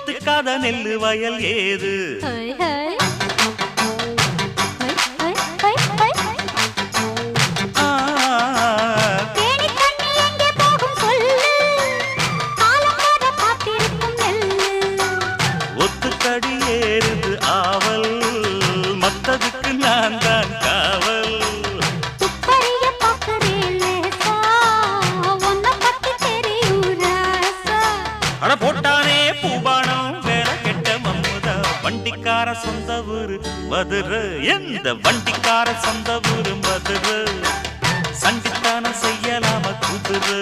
எத்துக்காத நெல்லு வயல் ஏது ஒத்துக்கடி ஏறுது ஆவல் மத்ததுக்கு நான் தான் காவல் அட போட்டானே பூபானம் வேற கெட்ட மம்முதா வண்டிக்கார சொந்த ஊரு மதுரை எந்த வண்டிக்கார சொந்த ஊரு மதுரை சண்டித்தானம் செய்யலாம குதிரை